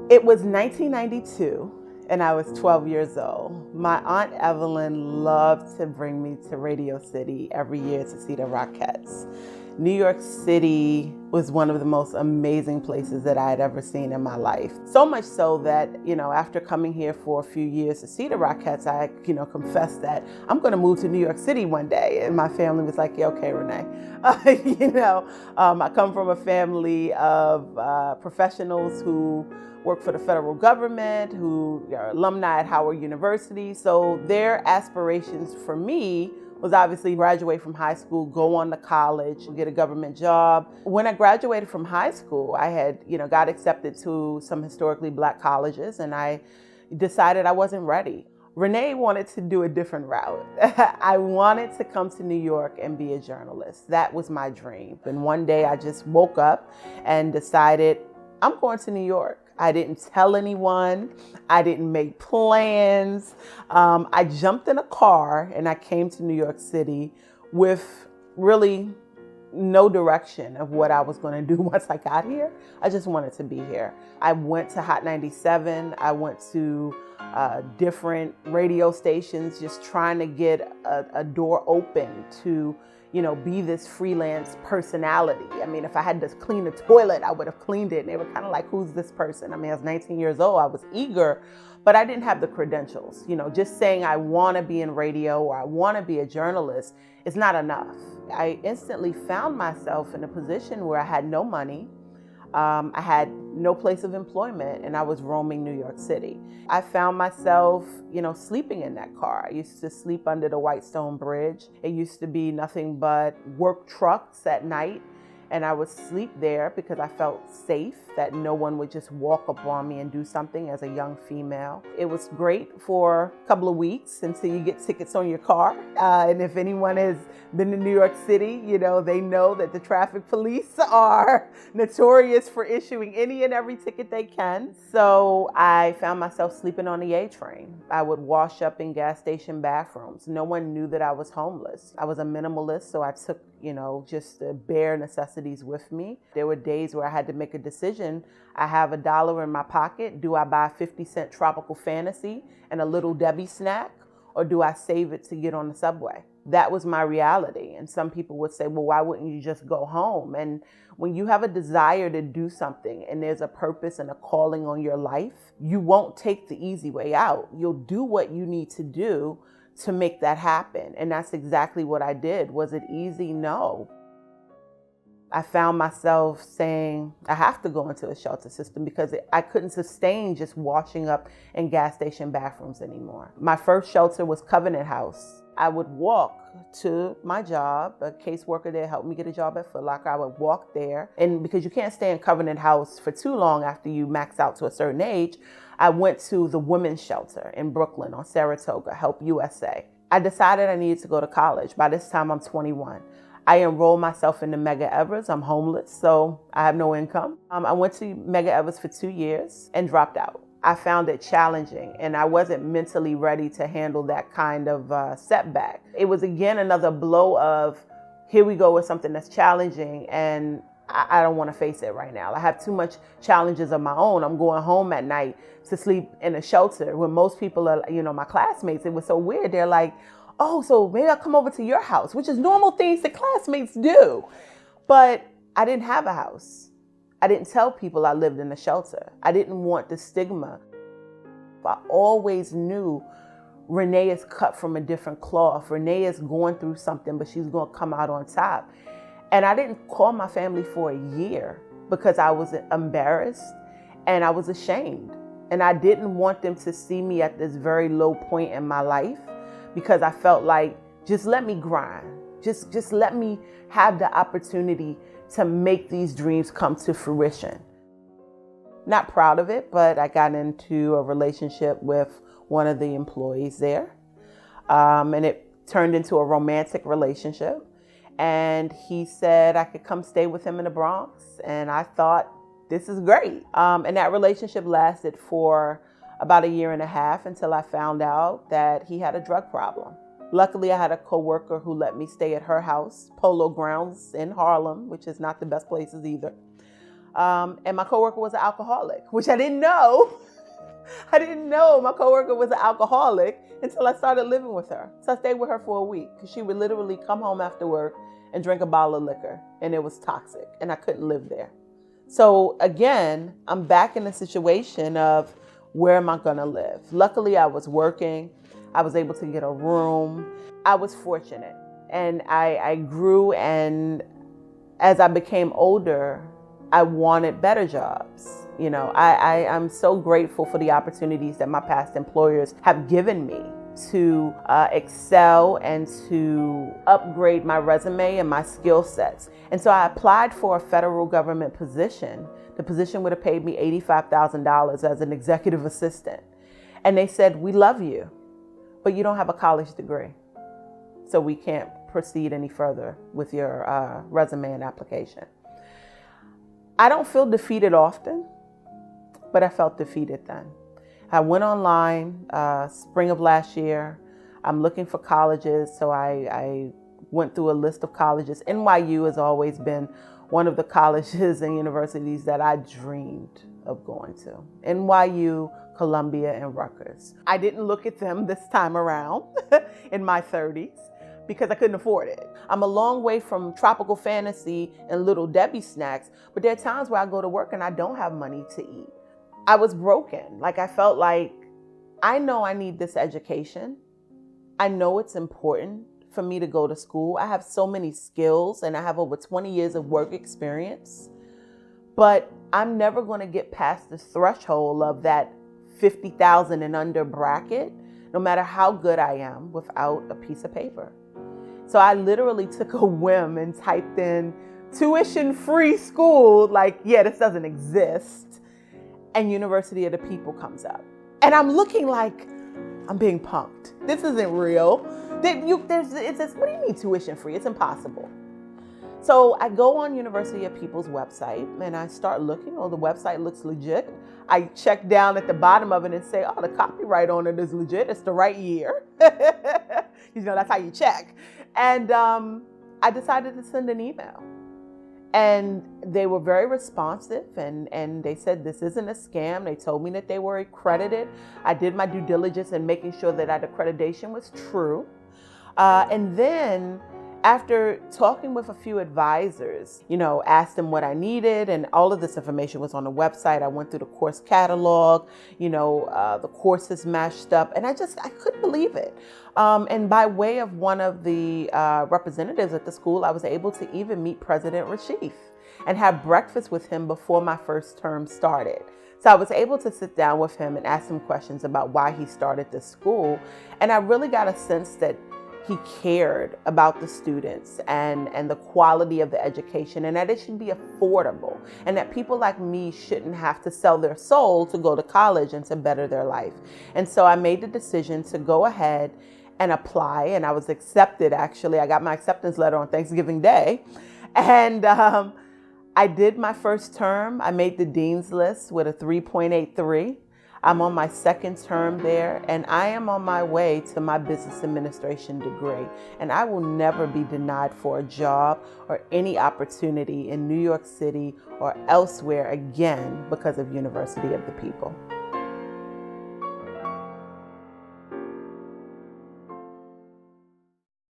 It was 1992 and I was 12 years old. My Aunt Evelyn loved to bring me to Radio City every year to see the Rockettes. New York City was one of the most amazing places that I had ever seen in my life. So much so that, after coming here for a few years to see the Rockettes, I, confessed that I'm going to move to New York City one day. And my family was like, yeah, okay, Renee. I come from a family of professionals who work for the federal government, who are alumni at Howard University. So their aspirations for me was obviously graduate from high school, go on to college, get a government job. When I graduated from high school, I had, got accepted to some historically Black colleges, and I decided I wasn't ready. Renee wanted to do a different route. I wanted to come to New York and be a journalist. That was my dream. And one day I just woke up and decided I'm going to New York. I didn't tell anyone. I didn't make plans. I jumped in a car and I came to New York City with really no direction of what I was going to do once I got here. I just wanted to be here. I went to Hot 97. I went to different radio stations, just trying to get a door open to be this freelance personality. I mean, if I had to clean the toilet, I would have cleaned it. And they were kind of like, who's this person? I mean, I was 19 years old. I was eager, but I didn't have the credentials. Just saying I want to be in radio or I want to be a journalist is not enough. I instantly found myself in a position where I had no money. I had no place of employment and I was roaming New York City. I found myself, sleeping in that car. I used to sleep under the Whitestone Bridge. It used to be nothing but work trucks at night. And I would sleep there because I felt safe, that no one would just walk up on me and do something as a young female. It was great for a couple of weeks until you get tickets on your car. And if anyone has been to New York City, they know that the traffic police are notorious for issuing any and every ticket they can. So I found myself sleeping on the A train. I would wash up in gas station bathrooms. No one knew that I was homeless. I was a minimalist, so I took just the bare necessities with me. There were days where I had to make a decision. I have $1 in my pocket. Do I buy a 50-cent tropical fantasy and a Little Debbie snack, or do I save it to get on the subway? That was my reality. And some people would say, well, why wouldn't you just go home? And when you have a desire to do something and there's a purpose and a calling on your life, you won't take the easy way out. You'll do what you need to do to make that happen. And that's exactly what I did. Was it easy? No. I found myself saying, I have to go into a shelter system because I couldn't sustain just washing up in gas station bathrooms anymore. My first shelter was Covenant House. I would walk to my job. A caseworker there helped me get a job at Foot Locker. I would walk there. And because you can't stay in Covenant House for too long after you max out to a certain age, I went to the women's shelter in Brooklyn on Saratoga, Help USA. I decided I needed to go to college. By this time, I'm 21. I enrolled myself into Mega Evers. I'm homeless, so I have no income. I went to Mega Evers for 2 years and dropped out. I found it challenging, and I wasn't mentally ready to handle that kind of setback. It was, again, another blow of, here we go with something that's challenging, and I don't want to face it right now. I have too much challenges of my own. I'm going home at night to sleep in a shelter when most people are, my classmates. It was so weird. They're like, oh, so maybe I'll come over to your house, which is normal things that classmates do. But I didn't have a house. I didn't tell people I lived in a shelter. I didn't want the stigma. I always knew Renee is cut from a different cloth. Renee is going through something, but she's going to come out on top. And I didn't call my family for a year because I was embarrassed and I was ashamed. And I didn't want them to see me at this very low point in my life because I felt like, just let me grind. Just let me have the opportunity to make these dreams come to fruition. Not proud of it, but I got into a relationship with one of the employees there. And it turned into a romantic relationship. And he said I could come stay with him in the Bronx. And I thought, this is great. And that relationship lasted for about 1.5 years until I found out that he had a drug problem. Luckily, I had a coworker who let me stay at her house, Polo Grounds in Harlem, which is not the best places either. And my coworker was an alcoholic, which I didn't know. I didn't know my coworker was an alcoholic until I started living with her. So I stayed with her for a week because she would literally come home after work and drink a bottle of liquor, and it was toxic, and I couldn't live there. So again, I'm back in the situation of where am I gonna live? Luckily, I was working. I was able to get a room. I was fortunate, and I grew, and as I became older, I wanted better jobs. You know, I'm so grateful for the opportunities that my past employers have given me to excel and to upgrade my resume and my skill sets. And so I applied for a federal government position. The position would have paid me $85,000 as an executive assistant. And they said, we love you, but you don't have a college degree. So we can't proceed any further with your resume and application. I don't feel defeated often, but I felt defeated then. I went online spring of last year. I'm looking for colleges, so I went through a list of colleges. NYU has always been one of the colleges and universities that I dreamed of going to. NYU, Columbia, and Rutgers. I didn't look at them this time around in my 30s because I couldn't afford it. I'm a long way from tropical fantasy and Little Debbie snacks, but there are times where I go to work and I don't have money to eat. I was broken. Like I felt like, I know I need this education. I know it's important for me to go to school. I have so many skills and I have over 20 years of work experience, but I'm never going to get past the threshold of that 50,000 and under bracket, no matter how good I am, without a piece of paper. So I literally took a whim and typed in tuition-free school, like, yeah, this doesn't exist. And University of the People comes up. And I'm looking like I'm being punked. This isn't real. What do you mean tuition-free? It's impossible. So I go on University of People's website and I start looking. Oh, the website looks legit. I check down at the bottom of it and say, oh, the copyright on it is legit. It's the right year. You know, that's how you check. And I decided to send an email. And they were very responsive and they said, this isn't a scam. They told me that they were accredited. I did my due diligence in making sure that that accreditation was true. And then after talking with a few advisors, you know, asked them what I needed, and all of this information was on the website. I went through the course catalog, you know, the courses mashed up, and I couldn't believe it. And by way of one of the representatives at the school, I was able to even meet President Rashif and have breakfast with him before my first term started. So I was able to sit down with him and ask him questions about why he started this school. And I really got a sense that he cared about the students and the quality of the education, and that it should be affordable, and that people like me shouldn't have to sell their soul to go to college and to better their life. And so I made the decision to go ahead and apply, and I was accepted. Actually, I got my acceptance letter on Thanksgiving Day, and I did my first term. I made the dean's list with a 3.83. I'm on my second term there, and I am on my way to my business administration degree. And I will never be denied for a job or any opportunity in New York City or elsewhere again because of University of the People.